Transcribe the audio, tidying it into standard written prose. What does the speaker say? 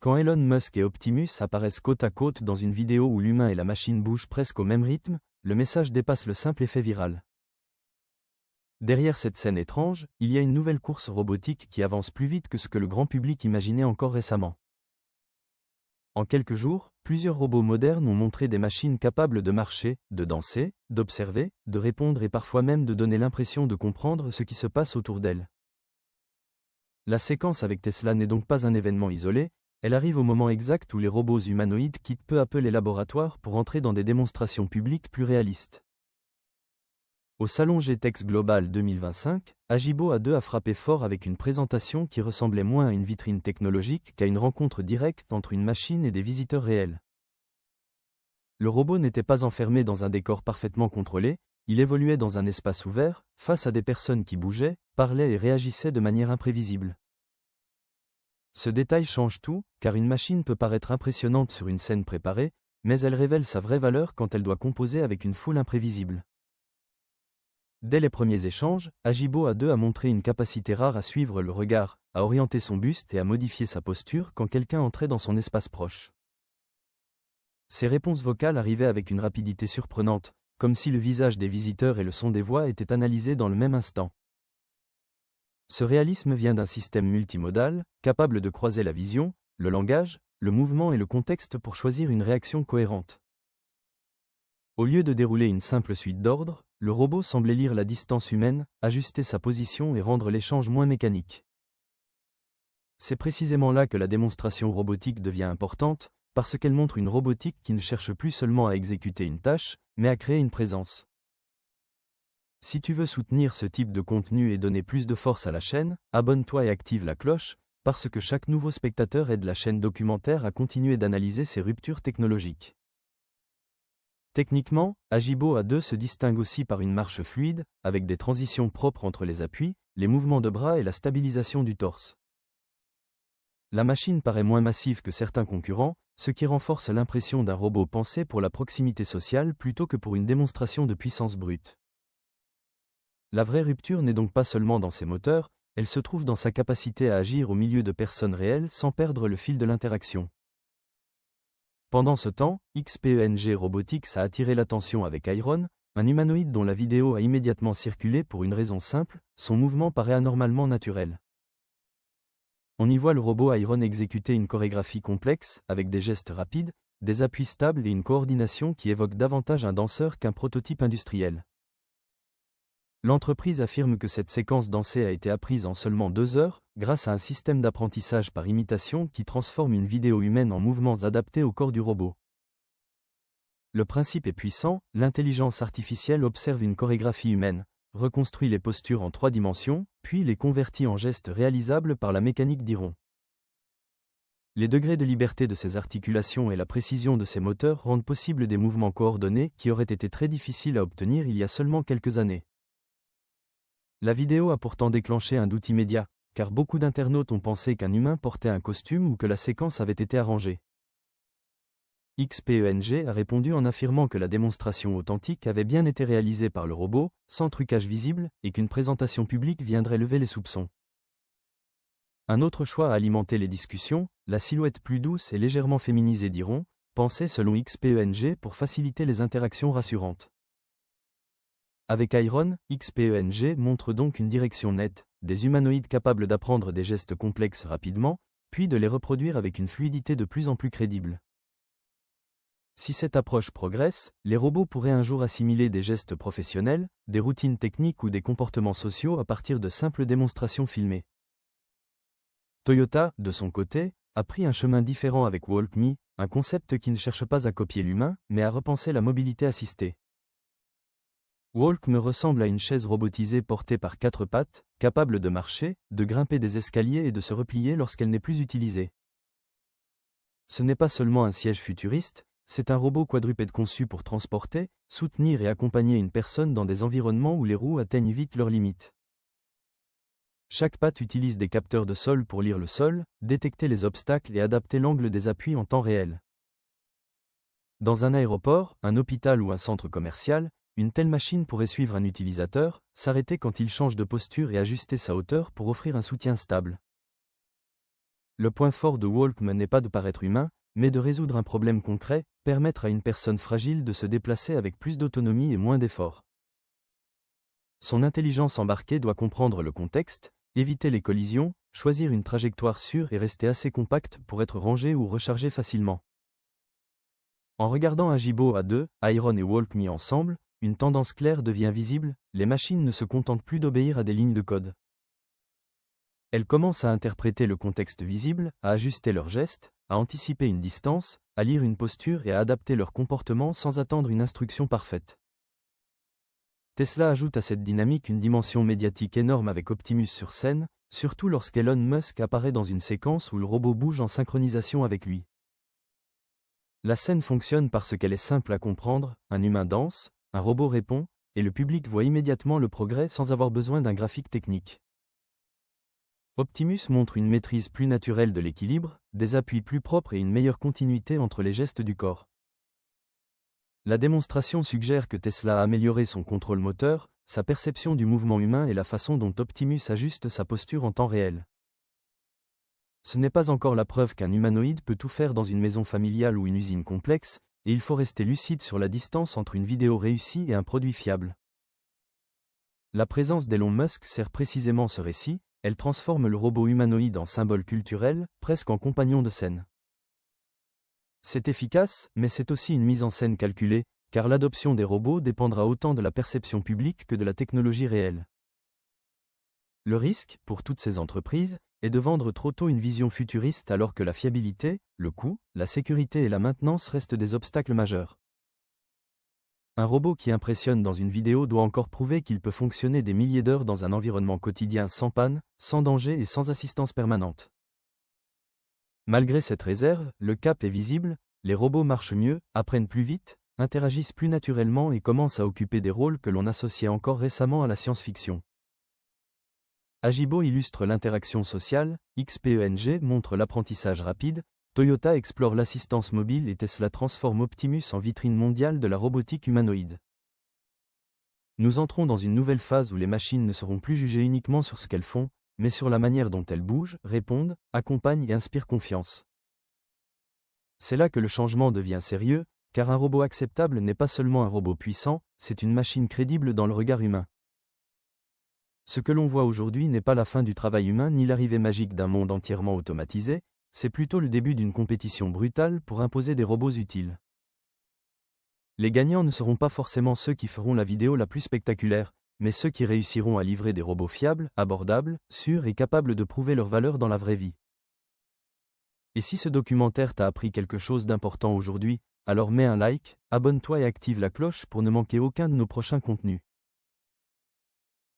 Quand Elon Musk et Optimus apparaissent côte à côte dans une vidéo où l'humain et la machine bougent presque au même rythme, le message dépasse le simple effet viral. Derrière cette scène étrange, il y a une nouvelle course robotique qui avance plus vite que ce que le grand public imaginait encore récemment. En quelques jours, plusieurs robots modernes ont montré des machines capables de marcher, de danser, d'observer, de répondre et parfois même de donner l'impression de comprendre ce qui se passe autour d'elles. La séquence avec Tesla n'est donc pas un événement isolé, elle arrive au moment exact où les robots humanoïdes quittent peu à peu les laboratoires pour entrer dans des démonstrations publiques plus réalistes. Au salon GTEx Global 2025, Agibo A2 a frappé fort avec une présentation qui ressemblait moins à une vitrine technologique qu'à une rencontre directe entre une machine et des visiteurs réels. Le robot n'était pas enfermé dans un décor parfaitement contrôlé, il évoluait dans un espace ouvert, face à des personnes qui bougeaient, parlaient et réagissaient de manière imprévisible. Ce détail change tout, car une machine peut paraître impressionnante sur une scène préparée, mais elle révèle sa vraie valeur quand elle doit composer avec une foule imprévisible. Dès les premiers échanges, Agibo A2 a montré une capacité rare à suivre le regard, à orienter son buste et à modifier sa posture quand quelqu'un entrait dans son espace proche. Ses réponses vocales arrivaient avec une rapidité surprenante, comme si le visage des visiteurs et le son des voix étaient analysés dans le même instant. Ce réalisme vient d'un système multimodal, capable de croiser la vision, le langage, le mouvement et le contexte pour choisir une réaction cohérente. Au lieu de dérouler une simple suite d'ordres, le robot semblait lire la distance humaine, ajuster sa position et rendre l'échange moins mécanique. C'est précisément là que la démonstration robotique devient importante, parce qu'elle montre une robotique qui ne cherche plus seulement à exécuter une tâche, mais à créer une présence. Si tu veux soutenir ce type de contenu et donner plus de force à la chaîne, abonne-toi et active la cloche, parce que chaque nouveau spectateur aide la chaîne documentaire à continuer d'analyser ces ruptures technologiques. Techniquement, Agibo A2 se distingue aussi par une marche fluide, avec des transitions propres entre les appuis, les mouvements de bras et la stabilisation du torse. La machine paraît moins massive que certains concurrents, ce qui renforce l'impression d'un robot pensé pour la proximité sociale plutôt que pour une démonstration de puissance brute. La vraie rupture n'est donc pas seulement dans ses moteurs, elle se trouve dans sa capacité à agir au milieu de personnes réelles sans perdre le fil de l'interaction. Pendant ce temps, XPENG Robotics a attiré l'attention avec Iron, un humanoïde dont la vidéo a immédiatement circulé pour une raison simple, son mouvement paraît anormalement naturel. On y voit le robot Iron exécuter une chorégraphie complexe, avec des gestes rapides, des appuis stables et une coordination qui évoque davantage un danseur qu'un prototype industriel. L'entreprise affirme que cette séquence dansée a été apprise en seulement 2 heures, grâce à un système d'apprentissage par imitation qui transforme une vidéo humaine en mouvements adaptés au corps du robot. Le principe est puissant, l'intelligence artificielle observe une chorégraphie humaine, reconstruit les postures en 3 dimensions, puis les convertit en gestes réalisables par la mécanique d'Iron. Les degrés de liberté de ses articulations et la précision de ses moteurs rendent possible des mouvements coordonnés qui auraient été très difficiles à obtenir il y a seulement quelques années. La vidéo a pourtant déclenché un doute immédiat, car beaucoup d'internautes ont pensé qu'un humain portait un costume ou que la séquence avait été arrangée. XPENG a répondu en affirmant que la démonstration authentique avait bien été réalisée par le robot, sans trucage visible, et qu'une présentation publique viendrait lever les soupçons. Un autre choix a alimenté les discussions, la silhouette plus douce et légèrement féminisée d'Iron, pensée selon XPENG pour faciliter les interactions rassurantes. Avec Iron, XPENG montre donc une direction nette, des humanoïdes capables d'apprendre des gestes complexes rapidement, puis de les reproduire avec une fluidité de plus en plus crédible. Si cette approche progresse, les robots pourraient un jour assimiler des gestes professionnels, des routines techniques ou des comportements sociaux à partir de simples démonstrations filmées. Toyota, de son côté, a pris un chemin différent avec Walk.me, un concept qui ne cherche pas à copier l'humain, mais à repenser la mobilité assistée. Walk.me ressemble à une chaise robotisée portée par 4 pattes, capable de marcher, de grimper des escaliers et de se replier lorsqu'elle n'est plus utilisée. Ce n'est pas seulement un siège futuriste, c'est un robot quadrupède conçu pour transporter, soutenir et accompagner une personne dans des environnements où les roues atteignent vite leurs limites. Chaque patte utilise des capteurs de sol pour lire le sol, détecter les obstacles et adapter l'angle des appuis en temps réel. Dans un aéroport, un hôpital ou un centre commercial, une telle machine pourrait suivre un utilisateur, s'arrêter quand il change de posture et ajuster sa hauteur pour offrir un soutien stable. Le point fort de Walkman n'est pas de paraître humain, mais de résoudre un problème concret, permettre à une personne fragile de se déplacer avec plus d'autonomie et moins d'efforts. Son intelligence embarquée doit comprendre le contexte, éviter les collisions, choisir une trajectoire sûre et rester assez compacte pour être rangé ou rechargé facilement. En regardant Agibo à deux, Iron et Walk mis ensemble, une tendance claire devient visible, les machines ne se contentent plus d'obéir à des lignes de code. Elles commencent à interpréter le contexte visible, à ajuster leurs gestes, à anticiper une distance, à lire une posture et à adapter leur comportement sans attendre une instruction parfaite. Tesla ajoute à cette dynamique une dimension médiatique énorme avec Optimus sur scène, surtout lorsqu'Elon Musk apparaît dans une séquence où le robot bouge en synchronisation avec lui. La scène fonctionne parce qu'elle est simple à comprendre, un humain danse, un robot répond, et le public voit immédiatement le progrès sans avoir besoin d'un graphique technique. Optimus montre une maîtrise plus naturelle de l'équilibre, des appuis plus propres et une meilleure continuité entre les gestes du corps. La démonstration suggère que Tesla a amélioré son contrôle moteur, sa perception du mouvement humain et la façon dont Optimus ajuste sa posture en temps réel. Ce n'est pas encore la preuve qu'un humanoïde peut tout faire dans une maison familiale ou une usine complexe, et il faut rester lucide sur la distance entre une vidéo réussie et un produit fiable. La présence d'Elon Musk sert précisément ce récit, elle transforme le robot humanoïde en symbole culturel, presque en compagnon de scène. C'est efficace, mais c'est aussi une mise en scène calculée, car l'adoption des robots dépendra autant de la perception publique que de la technologie réelle. Le risque, pour toutes ces entreprises, est de vendre trop tôt une vision futuriste alors que la fiabilité, le coût, la sécurité et la maintenance restent des obstacles majeurs. Un robot qui impressionne dans une vidéo doit encore prouver qu'il peut fonctionner des milliers d'heures dans un environnement quotidien sans panne, sans danger et sans assistance permanente. Malgré cette réserve, le cap est visible, les robots marchent mieux, apprennent plus vite, interagissent plus naturellement et commencent à occuper des rôles que l'on associait encore récemment à la science-fiction. Agibo illustre l'interaction sociale, XPENG montre l'apprentissage rapide, Toyota explore l'assistance mobile et Tesla transforme Optimus en vitrine mondiale de la robotique humanoïde. Nous entrons dans une nouvelle phase où les machines ne seront plus jugées uniquement sur ce qu'elles font, mais sur la manière dont elles bougent, répondent, accompagnent et inspirent confiance. C'est là que le changement devient sérieux, car un robot acceptable n'est pas seulement un robot puissant, c'est une machine crédible dans le regard humain. Ce que l'on voit aujourd'hui n'est pas la fin du travail humain ni l'arrivée magique d'un monde entièrement automatisé, c'est plutôt le début d'une compétition brutale pour imposer des robots utiles. Les gagnants ne seront pas forcément ceux qui feront la vidéo la plus spectaculaire, mais ceux qui réussiront à livrer des robots fiables, abordables, sûrs et capables de prouver leur valeur dans la vraie vie. Et si ce documentaire t'a appris quelque chose d'important aujourd'hui, alors mets un like, abonne-toi et active la cloche pour ne manquer aucun de nos prochains contenus.